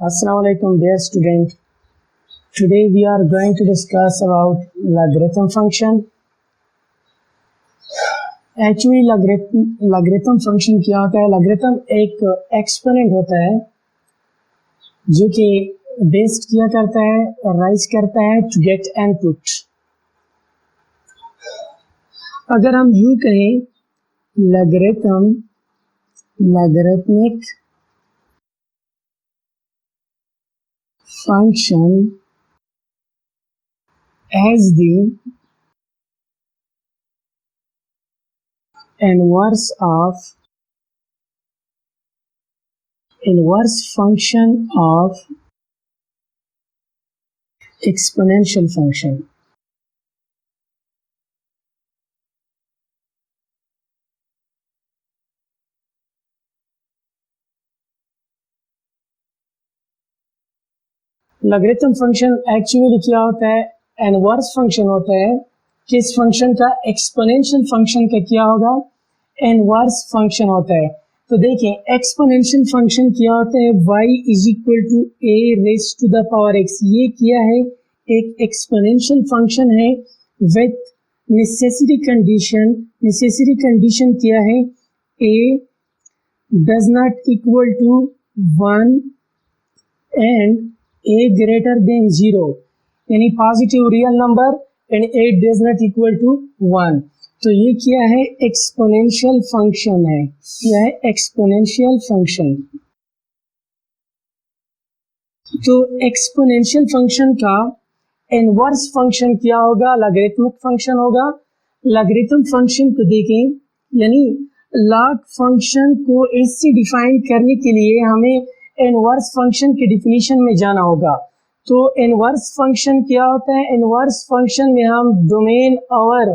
Assalamu alaikum dear student. Today we are going to discuss about logarithm function. Actually logarithm function क्या होता है? logarithm एक exponent होता है जो कि बेस्ड किया करता है और राइज करता है to get input. अगर हम यूं कहें logarithmic function as the inverse function of exponential function. Logarithm function actually क्या होता है? इनवर्स फंक्शन होता है किस फंक्शन का? एक्सपोनेंशियल फंक्शन का क्या होगा? इनवर्स फंक्शन होता है। तो देखें एक्सपोनेंशियल फंक्शन क्या होता है? y is equal to a raise to the power x। ये क्या है? एक एक्सपोनेंशियल फंक्शन है विथ नेसेसरी कंडीशन क्या है? a does not equal to 1 and a greater than 0, यानी positive real number and a does not equal to 1। तो ये क्या है? एक्सपोनेंशियल फंक्शन है। क्या है? Exponential function. तो एक्सपोनेंशियल फंक्शन का इनवर्स फंक्शन क्या होगा? लॉगरिथमिक फंक्शन होगा। लॉगरिथम फंक्शन को देखें, यानी लॉग फंक्शन को इससे डिफाइन करने के लिए हमें इनवर्स फंक्शन के डिफिनीशन में जाना होगा। तो इनवर्स फंक्शन क्या होता है? इनवर्स फंक्शन में हम डोमेन और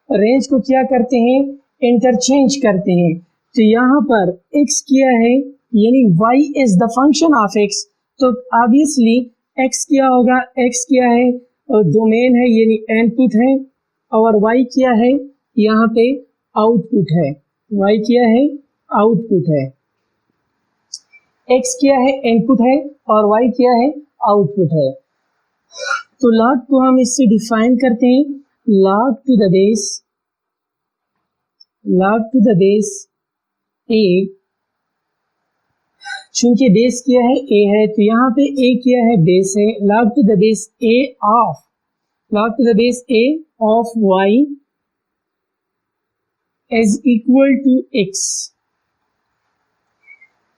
रेंज को क्या करते हैं? इंटरचेंज करते हैं। तो यहाँ पर x क्या है? यानी y is the function of x। तो ऑब्वियसली x क्या होगा? x क्या है? डोमेन है यानी इनपुट है, और y क्या है? यहाँ पे आउटपुट है। y क्या है? आउटपुट है। x क्या है? इनपुट है, और y क्या है? आउटपुट है। तो लॉग को हम इससे डिफाइन करते हैं log to the base a। चूंकि बेस क्या है? a है, तो यहाँ पे a क्या है? बेस है। log to the base a of y is equal to x।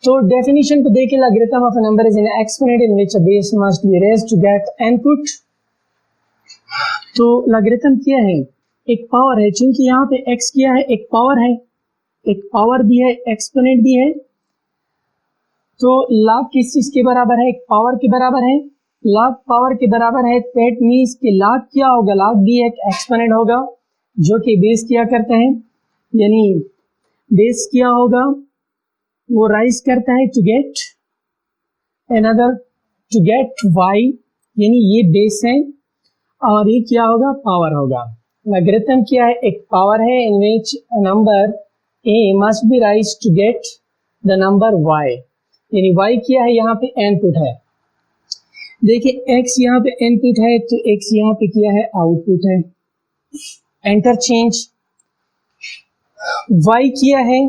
तो डेफिनेशन को देखिए, logarithm of a number is an exponent in which a base must be raised to get input. तो logarithm क्या है? एक power है। क्योंकि यहाँ पे x क्या है? एक पावर है, एक पावर भी है, एक्सपोनेंट भी है। तो लॉग किस चीज के बराबर है? एक पावर के बराबर है। लॉग पावर के बराबर है, दैट मीन्स कि लॉग क्या होगा? लॉग भी एक एक्सपोनेंट होगा जो कि बेस क्या करता है, यानी बेस क्या होगा? वो राइज करता है टू गेट y, यानी ये बेस है, और ये क्या होगा? पावर होगा। लॉगरिथम क्या है? एक पावर है in which number a must be raise to get the number y, यानी y क्या है? यहाँ पे इनपुट है। देखिए x यहाँ पे इनपुट है, तो x यहाँ पे क्या है? आउटपुट है। इंटरचेंज। y क्या है?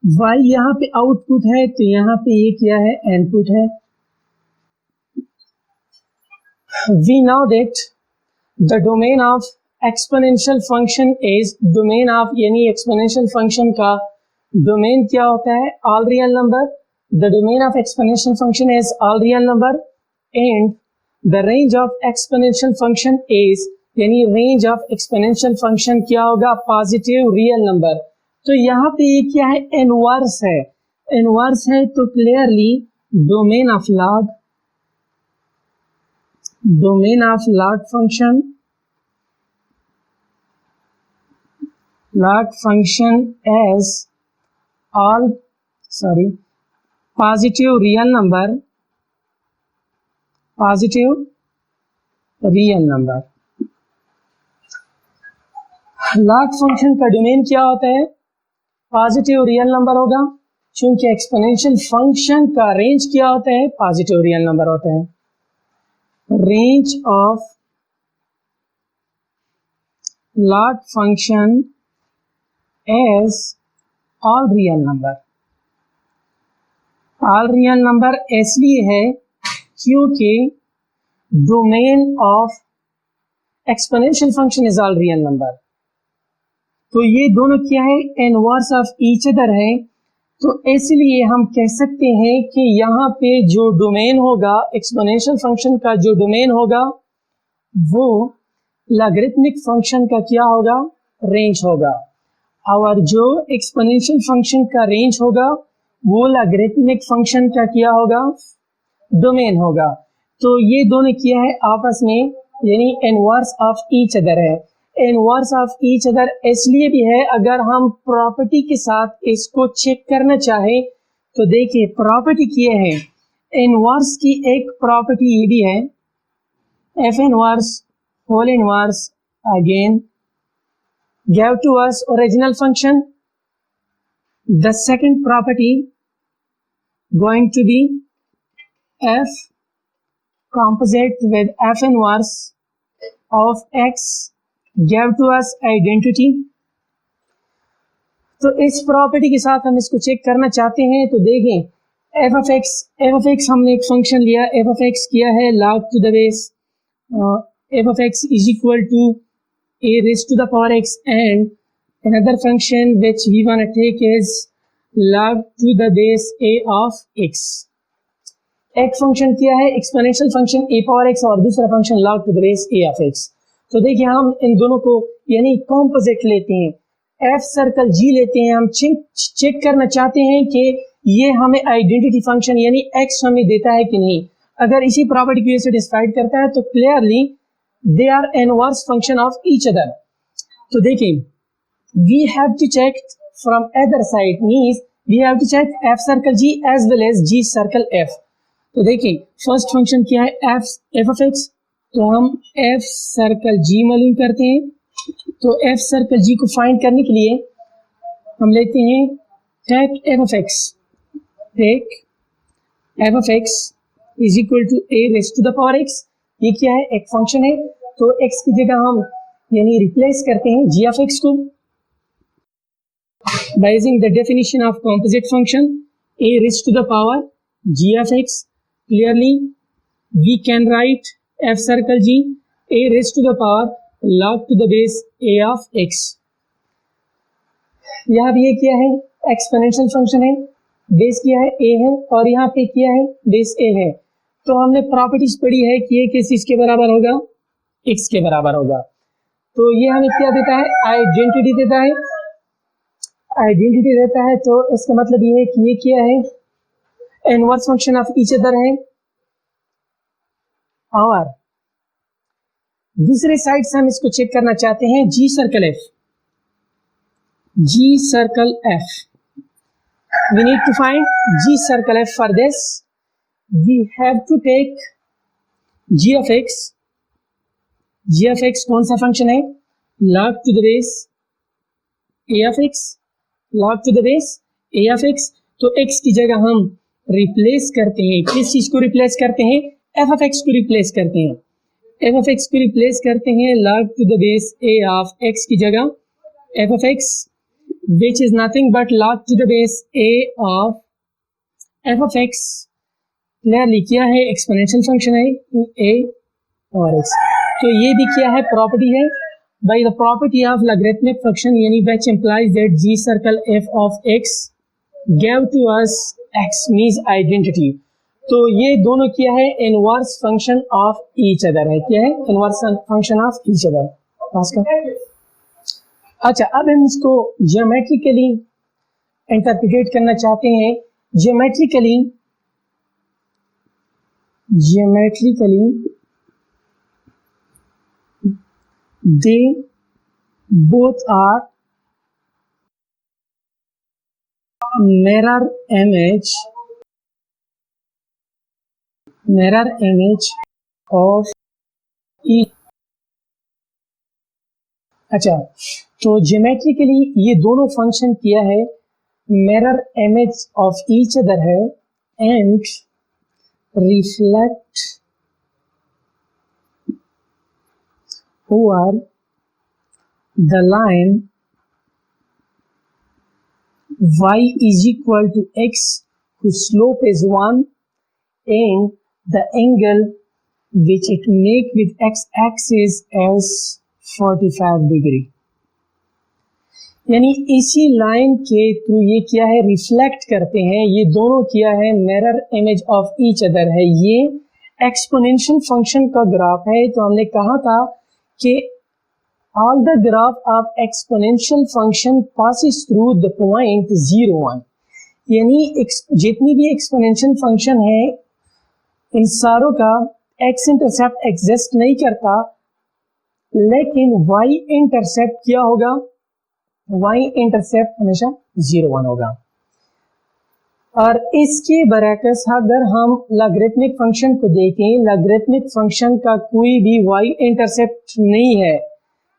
y यहाँ पे आउटपुट है, तो यहाँ पे ये क्या है? इनपुट है। We know that the domain of exponential function is domain of, यानी exponential function का domain क्या होता है? all real number। The domain of exponential function is all real number and the range of exponential function is, यानी range of exponential function क्या होगा? positive real number। तो यहाँ पे ये क्या है? इनवर्स है। इनवर्स है तो clearly domain of log function as all positive real number। log function का डोमेन क्या होता है? पॉजिटिव रियल नंबर होगा। चूंकि एक्सपोनेंशियल फंक्शन का रेंज क्या होता है, पॉजिटिव रियल नंबर होता है. Range of log function as all real number. all real number इसलिए है क्योंकि domain of exponential function is all real number. तो ये दोनों क्या है, इनवर्स ऑफ ईच अदर है. तो इसलिए हम कह सकते हैं कि यहाँ पे जो डोमेन होगा एक्सपोनेंशियल फंक्शन का, जो डोमेन होगा वो लॉगरिथमिक फंक्शन का क्या होगा, रेंज होगा. और जो एक्सपोनेंशियल फंक्शन का रेंज होगा वो लॉगरिथमिक फंक्शन का क्या होगा, डोमेन होगा. तो ये दोनों क्या है आपस में, यानी इनवर्स ऑफ ईच अदर है. इनवर्स ऑफ ईच अदर इसलिए भी है, अगर हम प्रॉपर्टी के साथ इसको चेक करना चाहें तो देखिए प्रॉपर्टी क्या है. इनवर्स की एक प्रॉपर्टी ये भी है, F inverse whole inverse again gave to us original function. The second property going to be f composite with f inverse of x gave to us identity. तो इस प्रॉपर्टी के साथ हम इसको चेक करना चाहते हैं. तो देखें एफ ऑफ एक्स हमने एक फंक्शन लिया, एफ ऑफ एक्स किया है log to the base F of X is equal to a raised to the power x, and another function which we want to take is log to the base a of x. एक function क्या है, exponential function a power x और दूसरा function log to the base a of x. तो देखिए हम इन दोनों को यानी कॉम्पोजिट लेते हैं, f सर्कल g लेते हैं. हम चेक करना चाहते हैं कि ये हमें आइडेंटिटी फंक्शन यानी x हमें देता है कि नहीं. अगर इसी प्रॉपर्टी को सेटिस्फाइड करता है तो clearly they are inverse function of each other. तो देखिए we have to check from other side, means we have to check f circle g as well as g circle f. तो देखिए first function क्या है, f of x. तो हम f circle g मालूम करते हैं. तो f सर्कल g को फाइंड करने के लिए हम लेते हैं take f of x, take f of x is equal to a raised to the power x. ये क्या है, एक फंक्शन है. तो x की जगह हम यानी रिप्लेस करते हैं g of x को by using the definition of composite function a raised to the power g of x. Clearly we can write f circle g a raised to the power log to the base a of x. यहाँ भी ये क्या है, exponential function है, base क्या है a है और यहाँ पे क्या है, बेस a है. तो हमने प्रॉपर्टीज पढ़ी है कि ये किस चीज के बराबर होगा, x के बराबर होगा. तो ये हमें क्या देता है, आइडेंटिटी देता है. आइडेंटिटी देता है तो इसका मतलब ये है कि ये क्या है, inverse function of each other है. और दूसरे साइड से हम इसको चेक करना चाहते हैं g circle f. G circle f, we need to find g circle f. For this we have to take g of x. g of x कौन सा फंक्शन है, log to the base a of x, log to the base a of x. तो x की जगह हम replace करते हैं, किस चीज को रिप्लेस करते हैं, f of x को रिप्लेस करते हैं. f of x को रिप्लेस करते हैं log to the base a of x की जगह f of x, which is nothing but log to the base a of f of x. Clearly क्या है, एक्सपोनेंशियल फंक्शन है a और x. तो ये भी क्या है, प्रॉपर्टी है. By the property of logarithmic function यानी व्हिच इंप्लाइज दैट g सर्कल f of x gave to us x means identity. तो ये दोनों क्या है, inverse function of each other है. क्या है, inverse function of each other. अच्छा, अब हम इसको ज्योमेट्रिकली इंटरप्रिटेट करना चाहते हैं. Geometrically they both are mirror image of each. अच्छा, तो ज्योमेट्रिकली ये दोनों फंक्शन किया है mirror image of each other है and reflect over the line y is equal to x whose slope is 1 and the angle which it make with x axis is 45 degree। यानी इसी line के through ये क्या है, reflect करते हैं। ये दोनों क्या है, mirror image of each other है। ये एक्सपोनेंशियल फंक्शन का ग्राफ है। तो हमने कहा था कि all the graph of exponential function passes through the point 0 1। यानी जितनी भी एक्सपोनेंशियल फंक्शन है इन सारों का x इंटरसेप्ट एग्जिस्ट नहीं करता, लेकिन y इंटरसेप्ट क्या होगा, y इंटरसेप्ट हमेशा 0 1 होगा। और इसके बरअक्स अगर हम लॉगरिथमिक फंक्शन को देखें, लॉगरिथमिक फंक्शन का कोई भी y इंटरसेप्ट नहीं है,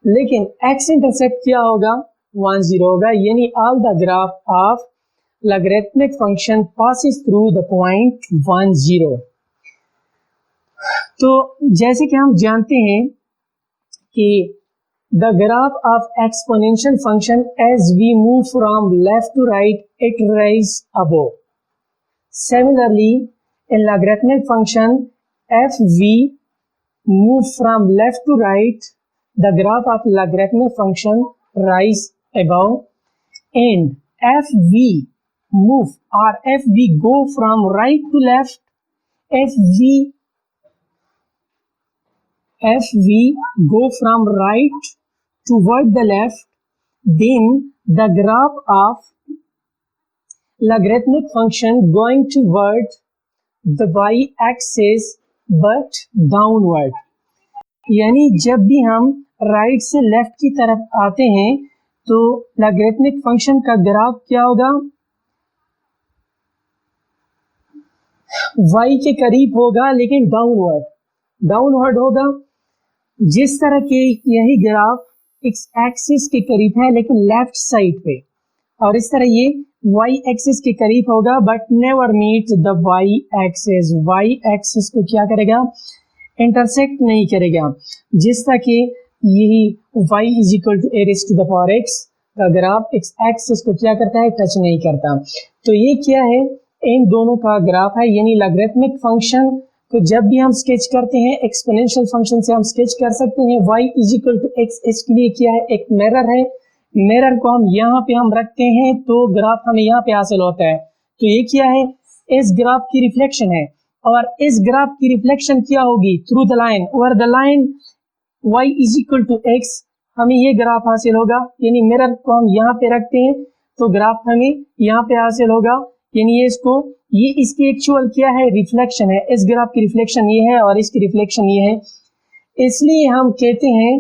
लेकिन x इंटरसेप्ट क्या होगा, 1 0 होगा। यानी all the graph of logarithmic function passes through the point 1 0। तो जैसे कि हम जानते हैं कि the graph of exponential function as we move from left to right it rise above. Similarly in logarithmic function F we move from left to right, the graph of logarithmic function rise above, and if we move or if we go from right to left, if we go from right toward the left, then the graph of logarithmic function going toward the y-axis but downward। यानी जब भी हम right से left की तरफ आते हैं तो लॉगरिथमिक फंक्शन का ग्राफ क्या होगा, y के करीब होगा लेकिन डाउनवर्ड होगा। जिस तरह के यही ग्राफ x एक्सिस के करीब है लेकिन लेफ्ट साइड पे, और इस तरह ये y एक्सिस के करीब होगा but never meet the y axis. y axis को क्या करेगा, इंटरसेक्ट नहीं करेगा। जिस तरह के यही y is equal to a raise to the power x का ग्राफ x एक्सिस को क्या करता है, टच नहीं करता। तो ये क्या है, इन दोनों का ग्राफ है। यानी लॉगरिथमिक फंक्शन को जब भी हम स्केच करते हैं एक्सपोनेंशियल फंक्शन से हम स्केच कर सकते हैं y is equal to x। इसके लिए क्या है, एक मिरर है, मिरर को हम यहाँ पे हम रखते हैं तो ग्राफ हमें यहाँ पे हासिल होता है। तो ये क्या है, इस ग्राफ की रिफ्लेक्शन है, और इस ग्राफ की रिफ्लेक्शन क्या होगी, through the line over the line y is equal to x, हमें ये ग्राफ हासिल होगा। यानी मिरर को हम यहाँ पे रखते हैं तो ग्राफ हमें यहाँ पे हासिल होगा। यानी ये इसकी एक्चुअल क्या है, रिफ्लेक्शन है। इस ग्राफ की रिफ्लेक्शन ये है और इसकी रिफ्लेक्शन ये है, इसलिए हम कहते हैं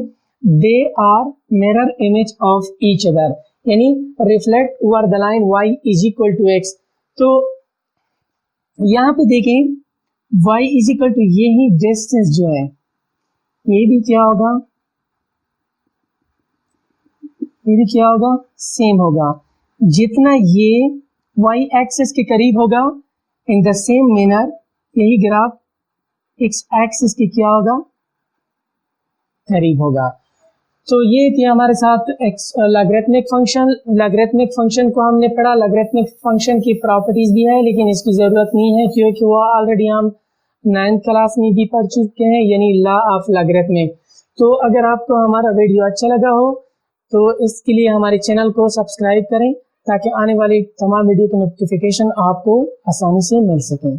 they are mirror image of each other. यानी reflect over the line y is equal to x। तो यहाँ पे देखें y इज इक्वल टू ये ही डिस्टेंस जो है, ये भी क्या होगा, सेम होगा। जितना ये y एक्सिस के करीब होगा, इन द सेम मैनर यही ग्राफ x एक्सिस के क्या होगा, करीब होगा। तो ये थी हमारे साथ लॉगरिथमिक फंक्शन। लॉगरिथमिक फंक्शन को हमने पढ़ा, लॉगरिथमिक फंक्शन की प्रॉपर्टीज भी है लेकिन इसकी ज़रूरत नहीं है क्योंकि वो ऑलरेडी हम 9th क्लास में भी पढ़ चुके हैं, यानी लॉ ऑफ लॉगरिथमिक। तो अगर आपको हमारा वीडियो अच्छा लगा हो तो इसके लिए हमारे चैनल को सब्सक्राइब करें ताकि आने वाली तमाम वीडियो की नोटिफिकेशन आपको आसानी से मिल सकें।